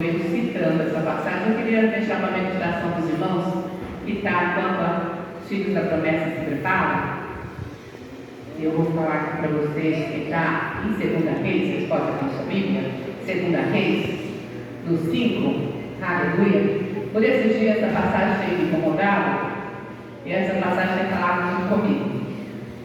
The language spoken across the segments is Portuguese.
Citando essa passagem, eu queria deixar uma meditação dos irmãos que está enquanto os filhos da promessa se preparam. Eu vou falar aqui para vocês que está em 2 Reis, vocês podem abrir sua Bíblia, 2 Reis, no 5, aleluia. Por esses dias essa passagem tem me incomodado e essa passagem tem falado muito comigo.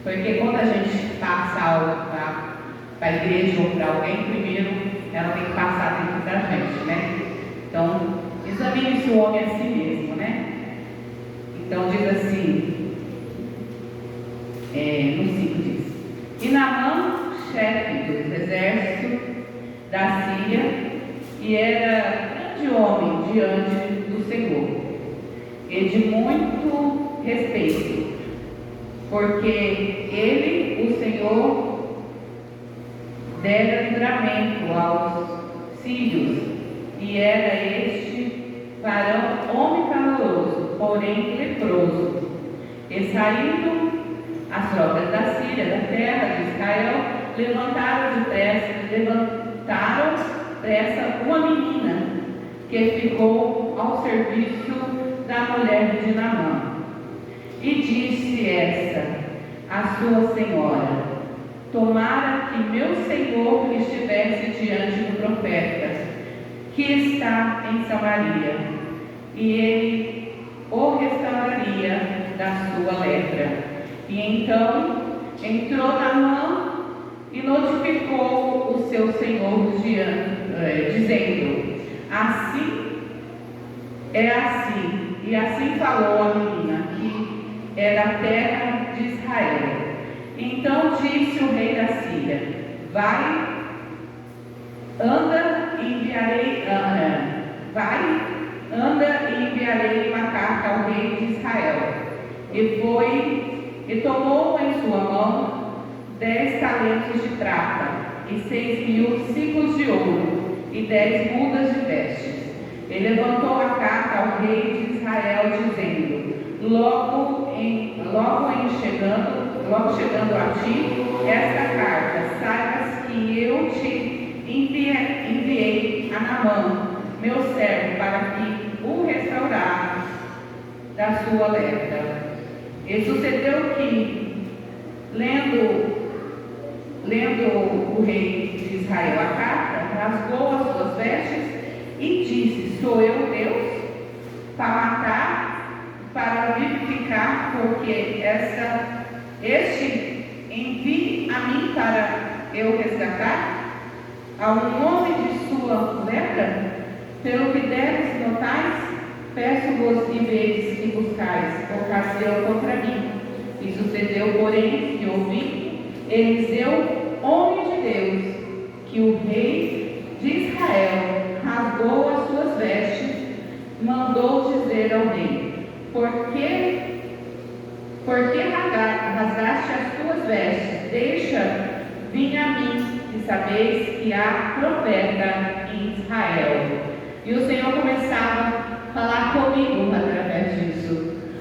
Porque quando a gente passa algo para a igreja ou para alguém, primeiro ela tem que passar dentro da gente, né? Então, examine se o homem é a si mesmo, né? Então, diz assim, no 5 diz: E Naamã, chefe dos exércitos da Síria, e era grande homem diante do Senhor, e de muito respeito, porque ele, o Senhor, dera livramento aos sírios, e era este varão homem valoroso, porém leproso. E saindo as tropas da Síria, da terra de Israel, levantaram depressa uma menina que ficou ao serviço da mulher de Naamã. E disse essa a sua senhora: Tomara que meu senhor estivesse diante do profeta, que está em Samaria, e ele o restauraria da sua lepra. E então entrou Naamã e notificou o seu senhor dizendo: Assim é assim. E assim falou a menina, que é da terra de Israel. Então disse o rei da Síria: Vai, anda e enviarei uma carta ao rei de Israel. E foi, e tomou em sua mão 10 talentos de prata, e 6.000 ciclos de ouro, e 10 mudas de vestes. E levantou a carta ao rei de Israel, dizendo: Logo chegando a ti esta carta, saibas que eu te enviei a Naamã, meu servo, para que o restaurar da sua lepra. E sucedeu que, lendo o rei de Israel a carta, rasgou as suas vestes e disse: Sou eu Deus para matar, para vivificar, porque este envie a mim para eu resgatar a um homem de sua lepra? Pelo que deves notais, peço-vos e vedes que buscais ocasião contra mim. E sucedeu, porém, que ouvi Eliseu, homem de Deus, que o rei de Israel rasgou as suas vestes, mandou dizer ao rei: Por que rasgaste as tuas vestes? Deixa vir a mim, e sabeis que há profeta em Israel. E o Senhor começava a falar comigo através disso,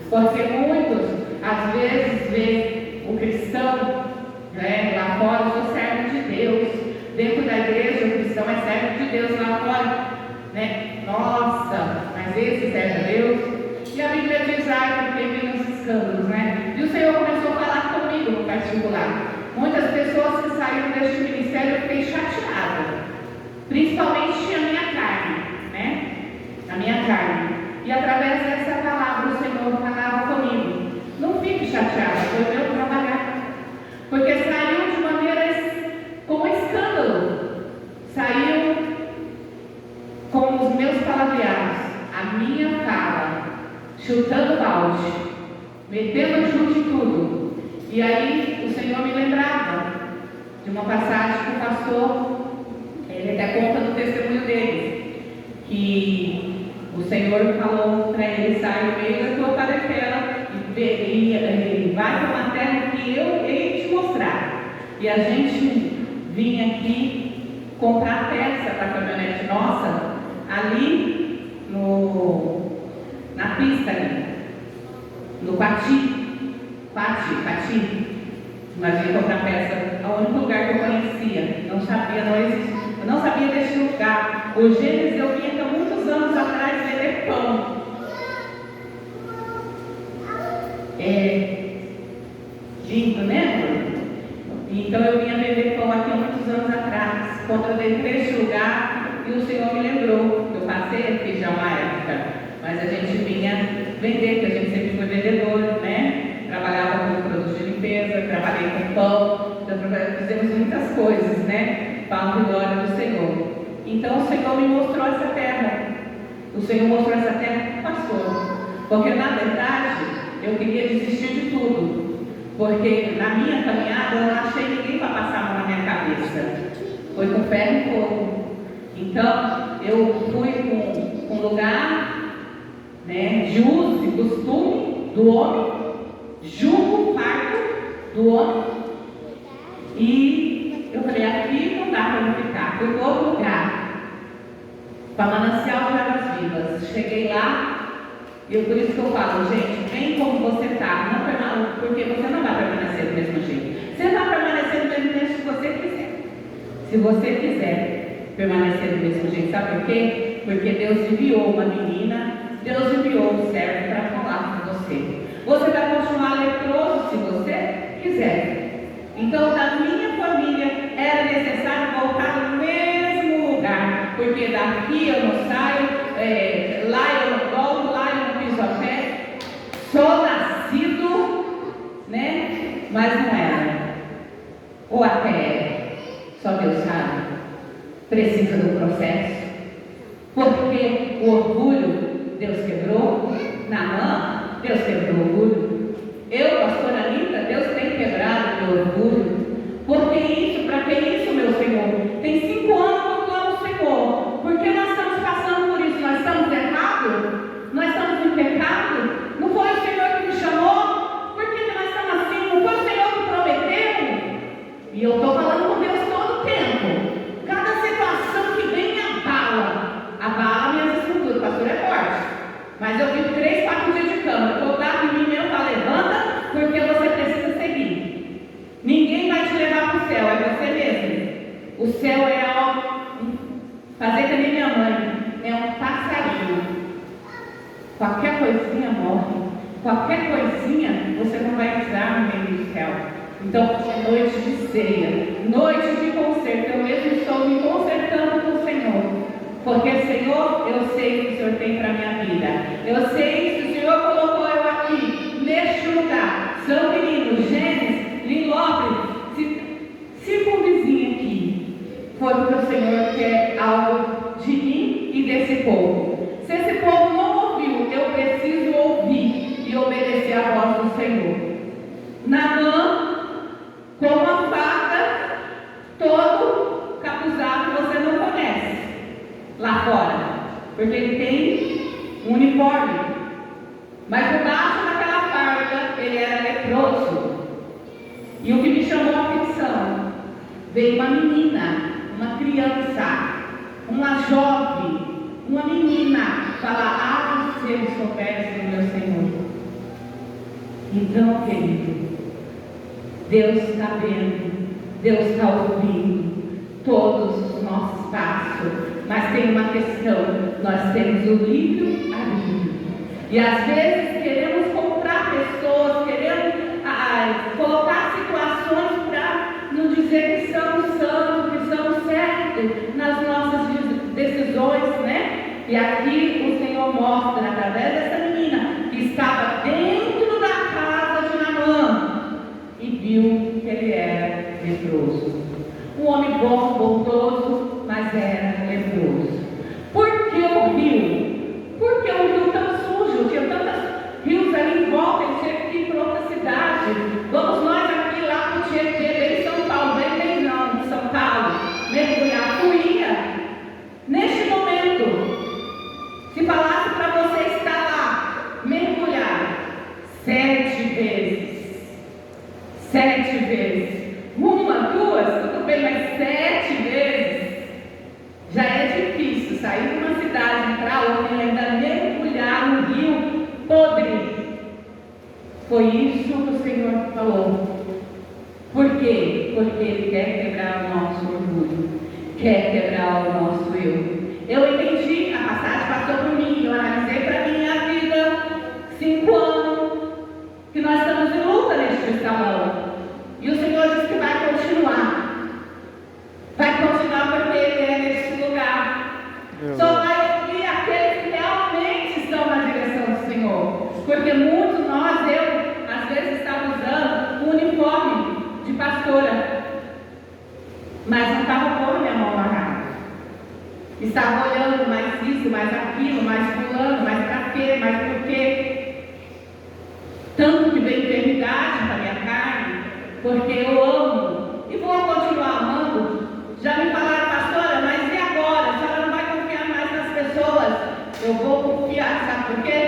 porque muitos, às vezes, vê o cristão, né, lá fora, eu sou servo de Deus. Dentro da igreja, o cristão é servo de Deus, lá fora, né? Nossa, mas esse serve a Deus. E a Bíblia diz: ai, porque vem os escândalos, né? E o Senhor começou a falar comigo no particular. Muitas pessoas que saíram deste ministério, eu fiquei chateada, principalmente a minha carne, né? A minha carne. E através dessa palavra o Senhor falava comigo: não fique chateada, foi o meu trabalhar, porque saiu de maneira com escândalo, saiu com os meus palavreados, a minha fala, chutando balde, metendo junto em tudo. E aí o Senhor me lembrava de uma passagem que o pastor, ele até conta no testemunho dele, que o Senhor falou para ele: sai no meio da tua parentela e vai para uma terra que eu hei te mostrar. E a gente vinha aqui comprar peça para a caminhonete nossa, ali na pista, ali, no Pati. Nós íamos comprar peça, o único lugar que eu conhecia, não sabia desse lugar. O Gênesis eu vinha passei, que já é uma época, mas a gente vinha vender, porque a gente sempre foi vendedor, né? Trabalhava com produtos de limpeza, trabalhei com pão, então fizemos muitas coisas, né? Para a glória do Senhor. Então o Senhor me mostrou essa terra. O Senhor mostrou essa terra para o pastor. Porque na verdade eu queria desistir de tudo. Porque na minha caminhada eu não achei ninguém para passar a mão na minha cabeça. Foi com ferro e fogo. Então eu fui com um lugar, né, de uso e costume do homem, julgo o parto do homem. E eu falei, aqui não dá para eu ficar. Fui para outro lugar, para Manancial de Águas Vivas. Cheguei lá. E por isso que eu falo, gente, vem como você está, porque você não vai permanecer do mesmo jeito. Você vai permanecer do mesmo jeito se você quiser. Se você quiser permanecer do mesmo jeito, sabe por quê? Porque Deus enviou uma menina, Deus enviou um servo para falar com você. Você vai continuar leproso se você quiser. Então, da minha família, era necessário voltar no mesmo lugar, porque daqui eu não saio, lá eu não volto, lá eu não piso a pé. Sou nascido, né? Mas não era. Ou até era. Só Deus sabe. Precisa do processo. Porque o orgulho, Deus quebrou. Naamã, Deus quebrou o orgulho. Eu, pastora Anitta, Deus tem quebrado o meu orgulho. Por que isso? Para que isso, meu Senhor? Tem 5 anos que eu clamo o Senhor. Porque nós estamos passando por isso. Nós estamos errados? Nós estamos em pecado? Não foi o Senhor que me chamou? Por que nós estamos assim? Não foi o Senhor que prometeu? E eu estou falando com Deus todo o tempo. Cada situação que vem me abala minhas estruturas. O pastor é forte. Mas eu fico 3, 4 dias de cama. Eu vou dar em mim mesmo, fala, levanta, porque você precisa seguir. Ninguém vai te levar para o céu, é você mesmo. O céu é algo, fazer que nem minha mãe, é um passarinho. Qualquer coisinha morre. Qualquer coisinha você não vai usar no meio do céu. Então, é noite de ceia, noite de conserto. Eu mesmo estou me consertando com o Senhor. Porque, Senhor, eu sei o que o Senhor tem para a minha vida. Eu sei que o Senhor colocou eu aqui, neste lugar. São meninos, Gênesis, Lingobre, circunvizinho aqui. Foi porque o Senhor quer algo de mim e desse povo. Se esse povo não ouviu, eu preciso ouvir e obedecer a voz do Senhor. Naamã, com uma faca, todo capuzado que você não conhece lá fora, porque ele tem um uniforme, mas por baixo daquela farda ele era leproso. E o que me chamou a atenção, veio uma menina, uma criança, uma jovem, uma menina falar, se ele soubesse do meu Senhor. Então, querido, Deus está vendo, Deus está ouvindo todos os nossos passos, mas tem uma questão, nós temos o livre-arbítrio, e às vezes queremos comprar pessoas, queremos colocar situações para nos dizer que somos santos, que somos certos nas nossas decisões, né? E aqui o Senhor mostra, através dessa menina, que estava dentro da casa de Naamã, e viu que ele era leproso. Um homem bom, bondoso, mas era leproso. Por que o rio? Porque o rio tão sujo, tinha tantos rios ali em volta, ele tinha que ir para outra cidade. Vamos nós aqui lá para o Tietê, bem em São Paulo, bem não, de São Paulo, mergulhar, fluía. Neste momento, se falasse para você estar lá, mergulhar 7 vezes, 7 vezes, 1, 2, tudo bem, mas 7 vezes, já é difícil sair de uma cidade para outra e ainda mergulhar no rio podre. Foi isso que o Senhor falou. Por quê? Porque Ele quer quebrar o nosso orgulho, quer quebrar o nosso eu. Eu entendi, a passagem passou por mim, eu analisei para minha vida, 5 anos, que nós estamos em luta neste salão. E o Senhor disse que vai continuar. Vai continuar porque Ele é neste lugar. Só vai ouvir a estava pondo minha mão amarrada. Estava olhando mais isso, mais aquilo, mais pulando, mais para quê, mais por quê. Tanto que vem enfermidade para minha carne, porque eu amo e vou continuar amando. Já me falaram, pastora, mas e agora? A senhora não vai confiar mais nas pessoas? Eu vou confiar, sabe por quê?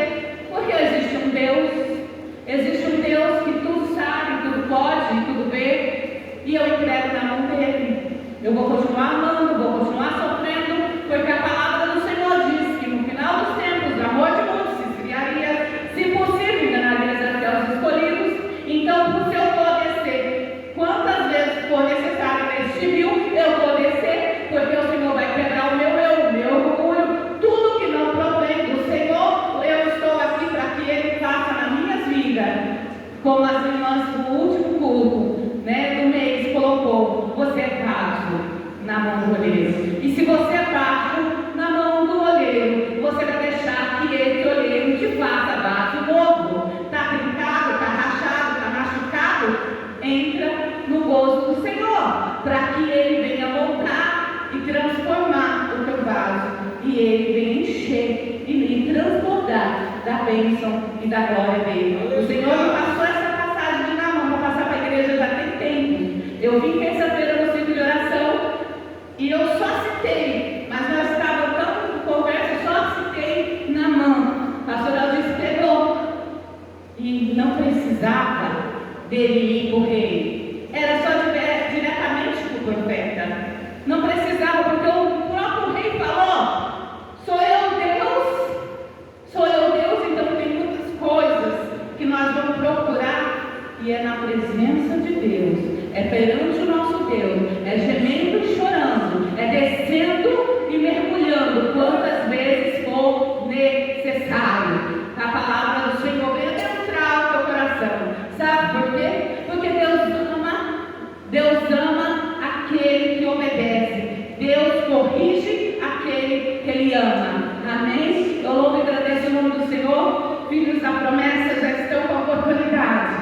Porque existe um Deus que tudo sabe, tudo pode, tudo vê, e eu entrego na mão dele. Eu vou continuar amando, vou continuar sofrendo, porque a palavra do Senhor diz que no final dos tempos o amor de muitos se esfriaria, se possível enganaria até os escolhidos. Então, por eu vou descer, quantas vezes for necessário neste rio, eu vou descer, porque o Senhor vai quebrar o meu eu, o meu orgulho, tudo que não provém do Senhor. Eu estou aqui para que Ele faça na minha vida, como as irmãs do último culto, do mês colocou: você é vaso na mão do olheiro. E se você é vaso na mão do olheiro, você vai deixar que esse olheiro te faça vaso novo. Está trincado, está rachado, está machucado? Entra no gozo do Senhor, para que Ele venha voltar e transformar o teu vaso, e Ele venha encher e transbordar da bênção e da glória dele. O Senhor me passou essa passagem de Naamã para passar para a igreja já tem tempo. Eu vim terça-feira no ciclo de oração e eu só citei, mas nós estávamos tão em conversa, eu só citei Naamã. A pastora disse: pegou. E não precisava dele ir para o rei, era só diretamente para o profeta. Não precisava, porque o próprio rei falou: sou eu Deus, então tem muitas coisas que nós vamos procurar, e é na presença de Deus, é perante o nosso Deus, é gemendo e chorando, é descendo e mergulhando quantas vezes for necessário. A palavra do Senhor vem adentrar o teu coração. Sabe por quê? Porque Deus ama aquele que obedece. Deus corrige aquele que Ele ama. Amém? Eu louvo e agradeço o nome do Senhor. Filhos da promessa,